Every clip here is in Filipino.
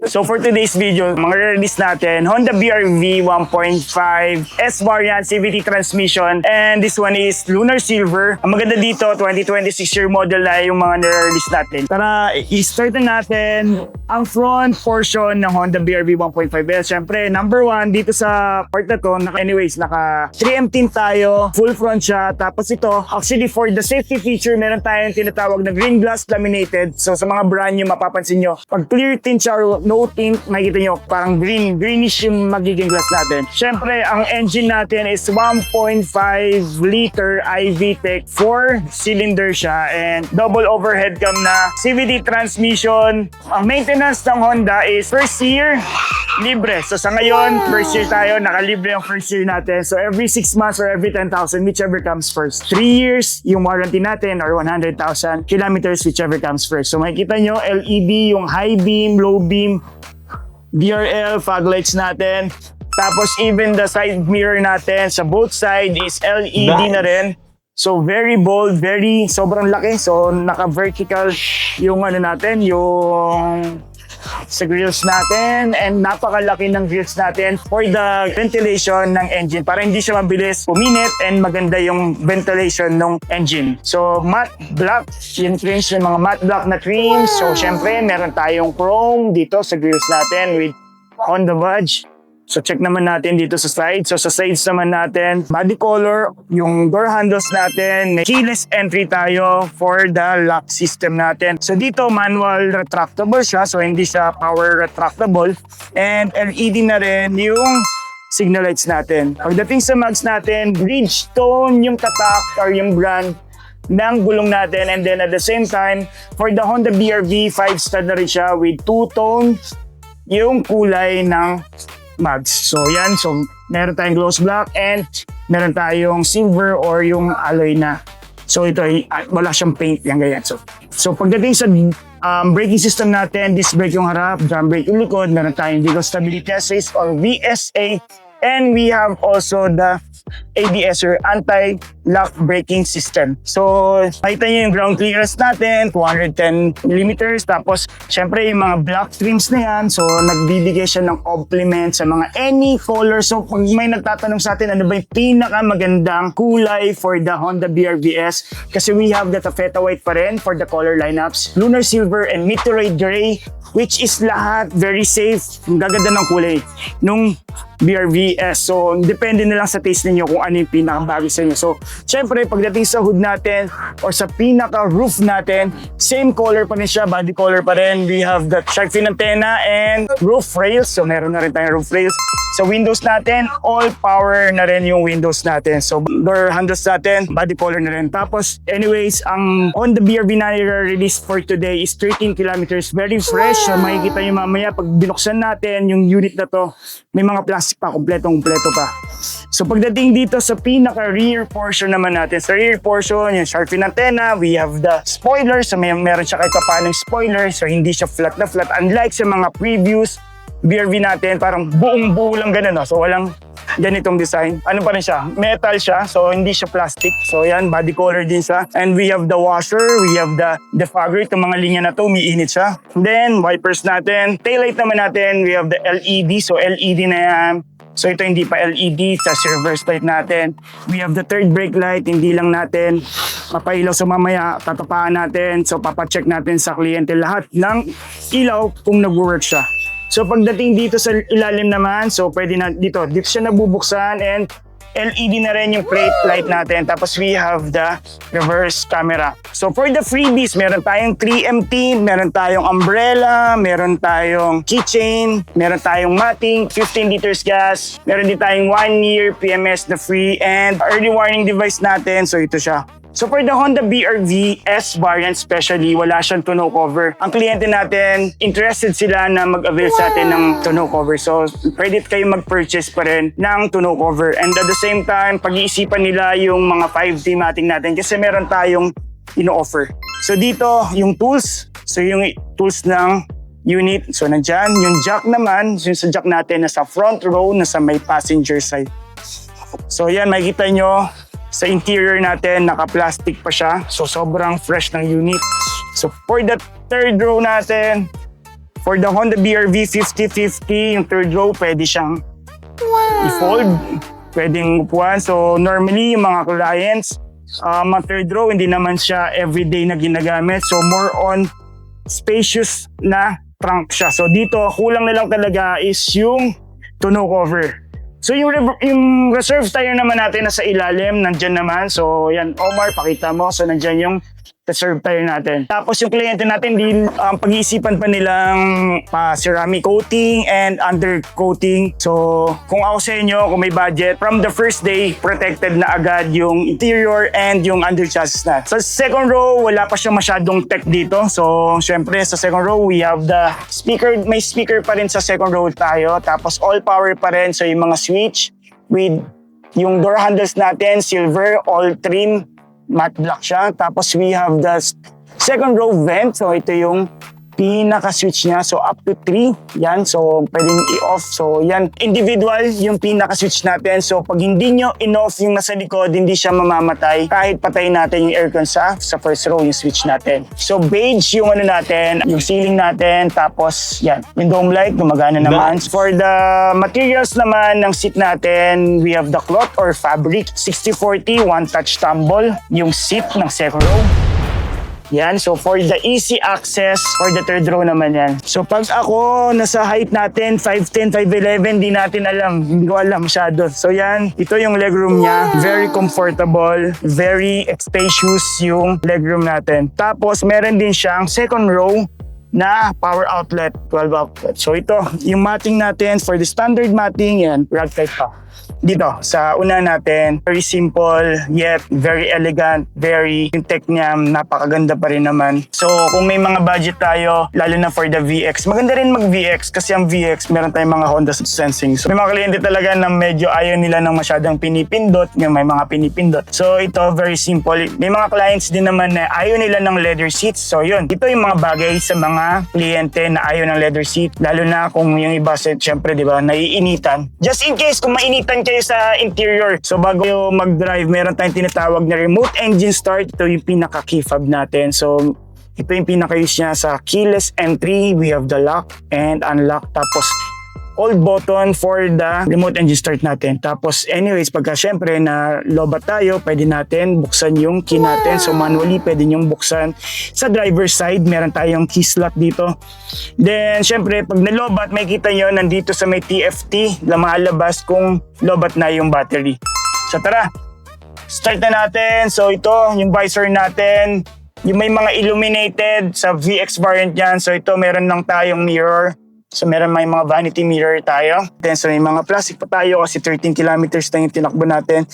So for today's video, mga release natin, Honda BR-V 1.5 S variant CVT transmission, and this one is Lunar Silver. Ang maganda dito, 2026 year model na yung mga nare-release natin. Tara, i-start na natin ang front portion ng Honda BR-V 1.5S. Siyempre, number one, dito sa part na to, naka 3M tayo, full front siya. Tapos ito, actually for the safety feature, meron tayong tinatawag na green glass laminated. So sa mga brand nyo, mapapansin nyo, pag clear tint siya or no tint, makikita nyo, parang greenish yung magiging glass natin. Siyempre, ang engine natin is 1.5 liter iVTEC, 4-cylinder siya, and double overhead cam na CVT transmission. Ang maintenance ng Honda is first year, libre. So sa ngayon, first year tayo, nakalibre yung first year natin. So every 6 months or every 10,000, whichever comes first. 3 years, yung warranty natin, or 100,000 kilometers, whichever comes first. So makikita nyo, LED, yung high beam, low beam, DRL, fog lights natin. Tapos even the side mirror natin sa both side is LED na rin. So very bold, sobrang laki. So naka-vertical yung ano natin, yung sa grills natin, and napakalaki ng grills natin for the ventilation ng engine para hindi siya mabilis puminit and maganda yung ventilation ng engine. So matte black, yung trims, yung mga matte black na trims. So syempre meron tayong chrome dito sa grills natin with Honda badge. So check naman natin dito sa side. So sa sides naman natin, body color, yung door handles natin, may keyless entry tayo for the lock system natin. So dito manual retractable siya, so hindi siya power retractable. And LED na rin yung signal lights natin. Pagdating sa mags natin, Bridgestone yung tatak or yung brand ng gulong natin. And then at the same time, for the Honda BR-V, 5-stud na rin siya with two-tone yung kulay ng mags. So yan, so meron tayong gloss black and meron tayong silver or yung alloy na. So ito ay wala siyang paint, yan ganyan. So pagdating sa braking system natin, disc brake yung harap, drum brake yung likod, meron tayong vehicle stability assist or VSA, and we have also the ABS or anti-lock braking system. So, makita nyo yung ground clearance natin, 210mm. Tapos, syempre yung mga black trims na yan. So, nagbibigay siya ng complement sa mga any color. So, pag may nagtatanong sa atin, ano ba yung pinakamagandang kulay for the Honda BR-VS? Kasi we have the taffeta white pa rin for the color lineups, lunar silver and meteorite gray, which is lahat very safe. Ang gaganda ng kulay nung BR-VS. So, depende na lang sa taste ninyo kung ano yung pinakabagay sa inyo. So, syempre, pagdating sa hood natin or sa pinaka-roof natin, same color pa rin siya, body color pa rin. We have the shark fin antenna and roof rails. So, meron na rin tayong roof rails. Sa windows natin, all power na rin yung windows natin. So, door handles natin, body color na rin. Tapos, anyways, ang Honda BR-V na release for today is 13 kilometers. Very fresh. So, makikita nyo mamaya, pag binuksan natin yung unit na to, may mga plastic pa, kompleto pa. So pagdating dito sa pinaka-rear portion naman natin, sa rear portion, yung shark fin antenna, we have the spoiler. So meron siya kahit paanong spoiler, so hindi siya flat na flat. Unlike sa mga previous BR-V natin, parang buong-buo lang ganun. No? So walang ganitong design. Ano pa rin siya? Metal siya, so hindi siya plastic. So yan, body color din siya. And we have the washer, we have the defogger. Itong mga linya na to, umiinit siya. Then, wipers natin. Taillight naman natin, we have the LED. So LED na yan. So ito hindi pa LED sa reverse light natin. We have the third brake light, hindi lang natin mapailaw sa mamaya, tatapaan natin. So papacheck natin sa kliyente lahat ng ilaw kung nag-work siya. So pagdating dito sa ilalim naman, so pwede na dito siya nabubuksan, and LED na rin yung plate light natin. Tapos we have the reverse camera. So for the freebies, meron tayong 3MT, meron tayong umbrella, meron tayong keychain, meron tayong matting, 15 liters gas, meron din tayong 1 year PMS na free, and early warning device natin. So ito siya. So for the Honda BR-V S variant especially, wala siyang tonneau cover. Ang kliyente natin, interested sila na mag-avail sa atin ng tonneau cover. So pwede kayo mag-purchase pa rin ng tonneau cover. And at the same time, pag-iisipan nila yung mga 5D matting natin kasi meron tayong ino-offer. So dito, yung tools. So yung tools ng unit. So nandyan. Yung jack naman, yung sa jack natin, nasa front row, nasa may passenger side. So yan, makikita nyo. Sa interior natin, naka-plastic pa siya. So, sobrang fresh ng unit. So, for the third row natin, For the Honda BR-V 5050, yung third row, pwede siyang i-fold. Pwedeng upuan. So normally, yung mga clients, mga third row, hindi naman siya everyday na ginagamit. So more on spacious na trunk siya. So dito, kulang na lang talaga is yung tonneau cover. So yung reserve tire naman natin nasa ilalim, nandyan naman. So yan, Omar, pakita mo. So nandyan yung reserve tire natin. Tapos yung kliyente natin, pag-iisipan pa nilang ceramic coating and undercoating. So kung ako sa inyo, kung may budget, from the first day, protected na agad yung interior and yung under chassis na. Sa second row, wala pa siya masyadong tech dito. So syempre sa second row, we have the speaker. May speaker pa rin sa second row tayo. Tapos all power pa rin. So yung mga switch with yung door handles natin, silver, all trim, matte black siya. Tapos we have the second row vent. So ito yung pinaka-switch niya. So up to 3. Yan. So pwedeng i-off. So yan. Individual yung pinaka-switch natin. So pag hindi nyo in-off yung nasa likod, hindi siya mamamatay. Kahit patayin natin yung aircon sa first row yung switch natin. So beige yung ano natin, yung ceiling natin. Tapos yan. Yung dome light, gumagana naman. For the materials naman ng seat natin, we have the cloth or fabric. 60-40, one touch tumble. Yung seat ng second row. Yan, so for the easy access, for the third row naman yan. So pag ako, nasa height natin, 5'10", 5'11", di natin alam. Hindi ko alam masyado. So yan, ito yung legroom niya. Very comfortable, very spacious yung legroom natin. Tapos meron din siyang second row na power outlet, 12 outlet. So ito, yung matting natin, for the standard matting, yan, rag type pa. Dito, sa una natin, very simple, yet very elegant, very, yung tech niya, napakaganda pa rin naman. So, kung may mga budget tayo, lalo na for the VX, maganda rin mag-VX kasi ang VX, meron tayong mga Honda sensing. So, may mga kliyente talaga na medyo ayaw nila ng masyadong pinipindot, may mga pinipindot. So, ito, very simple. May mga clients din naman na ayaw nila ng leather seats. So, yun. Ito yung mga bagay sa mga kliyente na ayaw ng leather seat, lalo na kung yung iba, syempre, di ba, naiinitan. Just in case, kung mainitan kayo sa interior. So bago kayo mag-drive, meron tayong tinatawag na remote engine start. Ito yung pinaka-key fob natin. So ito yung pinaka-use niya sa keyless entry. We have the lock and unlock. Tapos hold button for the remote engine start natin. Tapos anyways, pagka syempre na lobat tayo, pwede natin buksan yung key natin. So manually, pwede nyong buksan. Sa driver's side, meron tayong key slot dito. Then syempre, pag nalobat, makikita nyo nandito sa may TFT, lumalabas kung lobat na yung battery. So tara, start na natin. So ito, yung visor natin. Yung may mga illuminated sa VX variant yan. So ito, meron lang tayong mirror. So meron may mga vanity mirror tayo. Then so may mga plastic pa tayo kasi 13 kilometers lang yung tinakbo natin.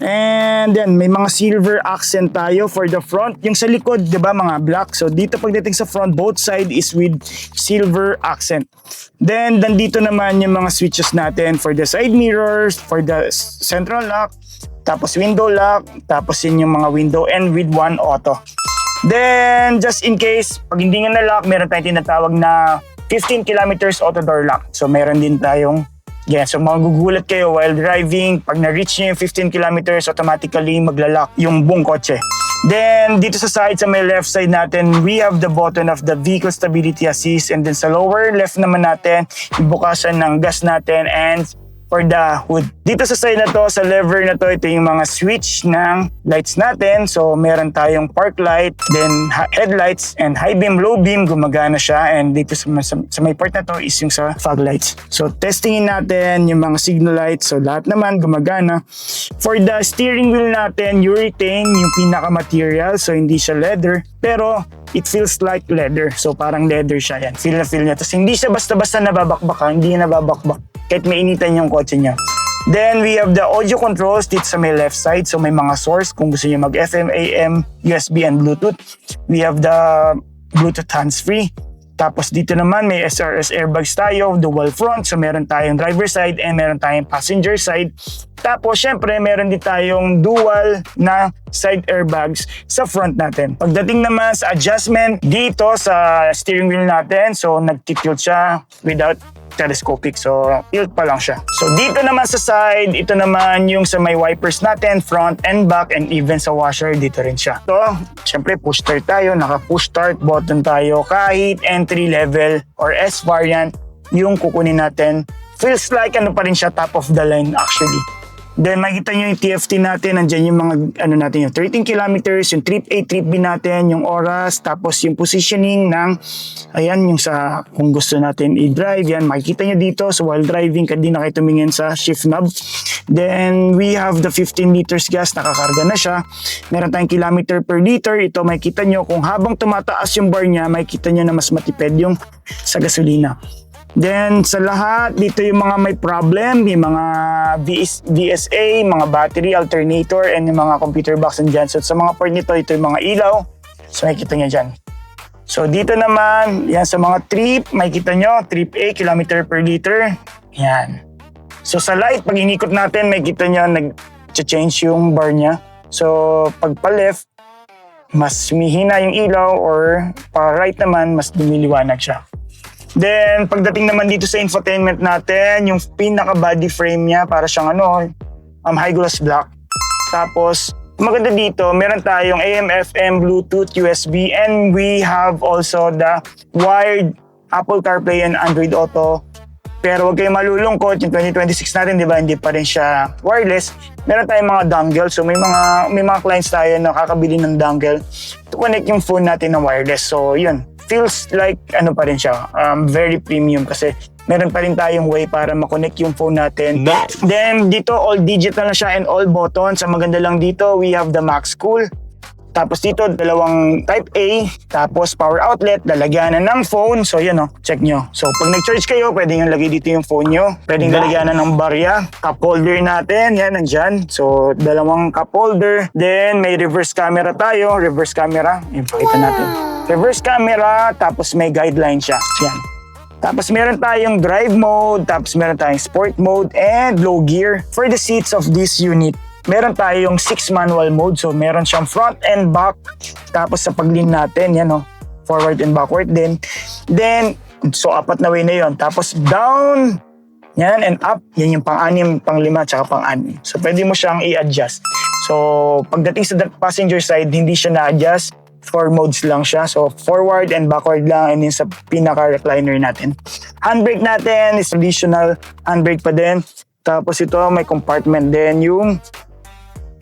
And then may mga silver accent tayo for the front. Yung sa likod, di ba, mga black. So dito pagdating sa front, both side is with silver accent. Then nandito naman yung mga switches natin for the side mirrors, for the central lock, tapos window lock, tapos yun yung mga window and with one auto. Then just in case, pag hindi nga na-lock, meron tayong tinatawag na 15 kilometers auto door lock. So meron din tayong, so magugulat kayo while driving. Pag na-reach nyo yung 15 kilometers, automatically magla-lock yung buong kotse. Then dito sa side, sa may left side natin, we have the button of the vehicle stability assist. And then sa lower left naman natin, yung bukasan ng gas natin and for the hood. Dito sa side na to, sa lever na to, ito yung mga switch ng lights natin. So meron tayong park light, then headlights and high beam, low beam, gumagana siya. And dito sa may part na to is yung sa fog lights. So testingin natin yung mga signal lights. So lahat naman gumagana. For the steering wheel natin, urethane yung pinaka material. So hindi siya leather, pero it feels like leather. So parang leather siya yan. Feel na feel niya. Tapos hindi siya basta-basta nababakbaka. Hindi nababakbak kahit mainitan yung kotse niya. Then we have the audio controls dito sa may left side. So may mga source kung gusto niyo mag FM, AM, USB, and Bluetooth. We have the Bluetooth hands-free. Tapos dito naman may SRS airbags tayo, dual front. So meron tayong driver side and meron tayong passenger side. Tapos syempre meron din tayong dual na side airbags sa front natin. Pagdating naman sa adjustment dito sa steering wheel natin, so nag-tilt siya without telescopic. So, tilt pa lang siya. So, dito naman sa side, ito naman yung sa may wipers natin, front and back, and even sa washer, dito rin siya. So, syempre, push start tayo. Naka-push start button tayo. Kahit entry level or S variant, yung kukunin natin. Feels like ano pa rin siya, top of the line actually. Then makikita nyo yung TFT natin, nandyan yung mga ano natin, yung 13 kilometers, yung trip A, trip B natin, yung oras, tapos yung positioning ng, ayan, yung sa, kung gusto natin i-drive, yan, makikita nyo dito, so while driving, hindi na kayo tumingin sa shift knob. Then we have the 15 liters gas, nakakarga na siya. Meron tayong kilometer per liter, ito makikita nyo, kung habang tumataas yung bar niya, makikita nyo na mas matipid yung sa gasolina. Then sa lahat, dito yung mga may problem, yung mga VSA, mga battery, alternator, and yung mga computer box and dyan. So sa mga part nito, ito yung mga ilaw. So makikita nyo dyan. So dito naman, yan sa mga trip, makikita nyo, trip A, kilometer per liter. Yan. So sa light, pag inikot natin, makikita nyo, nag-change yung bar niya. So pag pa-left, mas humihina yung ilaw, or pa-right naman, mas lumiliwanag siya. Then, pagdating naman dito sa infotainment natin, yung pinaka-body frame niya, para siyang high gloss black. Tapos, maganda dito, meron tayong AM, FM, Bluetooth, USB, and we have also the wired Apple CarPlay and Android Auto. Pero huwag kayong malulungkot, yung 2026 natin, di ba, hindi pa rin siya wireless. Meron tayong mga dongle, so may mga clients tayo na kakabili ng dongle to connect yung phone natin ng wireless. So, yun. Feels like pa rin siya, very premium kasi meron pa rin tayong way para makonect yung phone natin. Nice. Then dito all digital na siya and all buttons. Ang maganda lang dito, we have the Max Cool. Tapos dito dalawang type A, tapos power outlet, lalagyanan ng phone. So yan check nyo. So pag nag-charge kayo, pwede nyo lagay dito yung phone nyo. Pwedeng lalagyanan ng barya. Cup holder natin, yan nandyan. So dalawang cup holder. Then may reverse camera tayo, reverse camera. Yung pakita natin. Reverse camera, tapos may guideline siya. Yan. Tapos meron tayong drive mode, tapos meron tayong sport mode, and low gear. For the seats of this unit, meron tayong 6 manual mode. So meron siyang front and back. Tapos sa pag-lean natin, yan forward and backward din. Then, so 4 na way na yon. Tapos down, yan, and up. Yan yung pang-anim, pang-5, tsaka pang-6. So pwede mo siyang i-adjust. So pagdating sa passenger side, hindi siya na-adjust. 4 modes lang siya. So, forward and backward lang, and then sa pinaka-recliner natin. Handbrake natin is traditional handbrake pa din. Tapos ito, may compartment din yung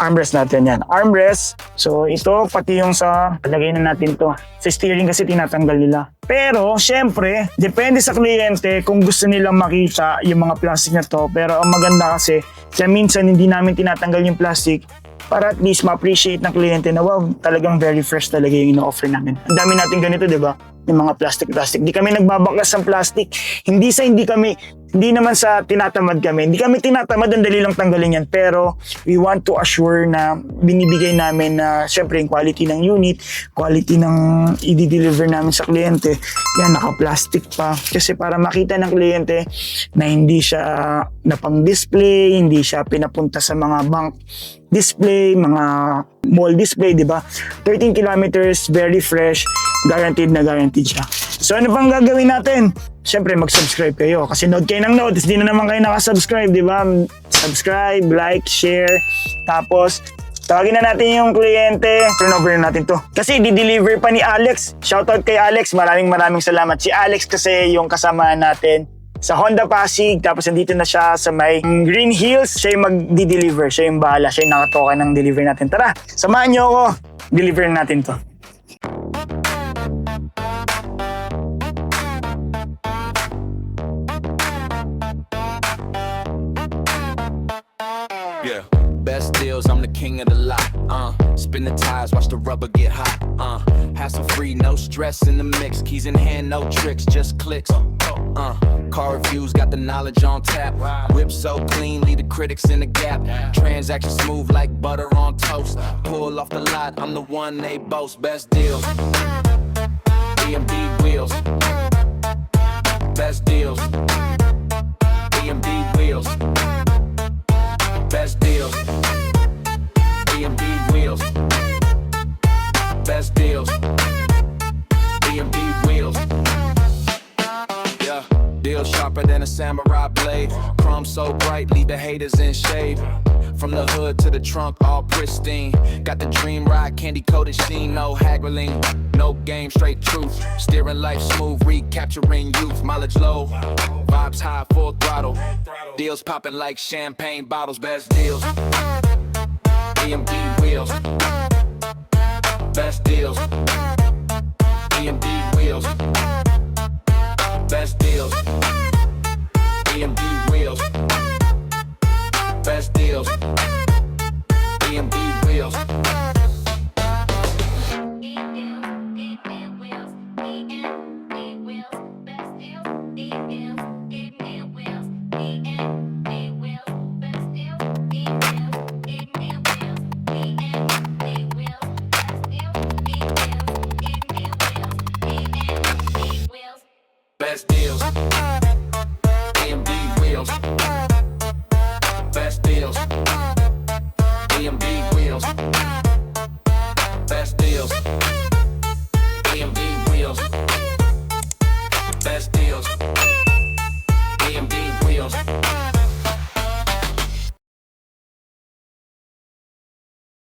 armrest natin yan. Armrest. So, ito, pati yung sa, palagay na natin to. Sa steering kasi tinatanggal nila. Pero, syempre, depende sa kliyente kung gusto nilang makita yung mga plastic na to. Pero, ang maganda kasi, kaya minsan hindi namin tinatanggal yung plastic para at least ma-appreciate ng kliyente na wow, talagang very fresh talaga yung ino-offer namin. Ang dami natin ganito, di ba? Yung mga plastic. Di kami nagbabaklas ng plastic. Hindi naman sa tinatamad kami. Hindi kami tinatamad, ang dali lang tanggalin yan. Pero we want to assure na binibigay namin na syempre yung quality ng unit, quality ng i-deliver namin sa kliyente, yan, naka-plastic pa. Kasi para makita ng kliyente na hindi siya na pang-display, hindi siya pinapunta sa mga bank display, mga mall display, di ba? 13 kilometers, very fresh, guaranteed na guaranteed siya. So ano pang gagawin natin? Siyempre mag-subscribe kayo kasi node kayo ng node, hindi na naman kayo nakasubscribe, di ba? Subscribe, like, share, tapos tawagin na natin yung kliyente, turn over na natin to. Kasi di-deliver pa ni Alex. Shoutout kay Alex, maraming salamat. Si Alex kasi yung kasama natin sa Honda Pasig, tapos nandito na siya sa may Green Hills. Siya yung mag-deliver, siya yung bahala, siya yung nakatoka ng deliver natin. Tara, samahan niyo ako, deliver natin to. Yeah, best deals, I'm the king of the lot. Spin the tires, watch the rubber get hot. Hassle free, no stress in the mix. Keys in hand, no tricks, just clicks. Car reviews, got the knowledge on tap. Whip so clean, leave the critics in the gap. Transaction smooth like butter on toast. Pull off the lot, I'm the one they boast. Best deals, EMB wheels. Best deals, EMB wheels. Best deals, EMB wheels. Best deals, EMB wheels. Yeah, wheels sharper than a samurai blade. Chrome so bright, leave the haters in shade. From the hood to the trunk, all pristine. Got the dream ride, candy coated sheen, no haggling, no game, straight truth. Steering life smooth, recapturing youth. Mileage low, vibes high, full throttle. Deals popping like champagne bottles, best deals. EMD wheels, best deals. EMD wheels, best deals. EMD wheels, best deals. EMD wheels. Best deals. EMD wheels. Best deals. EMD wheels. Best deals.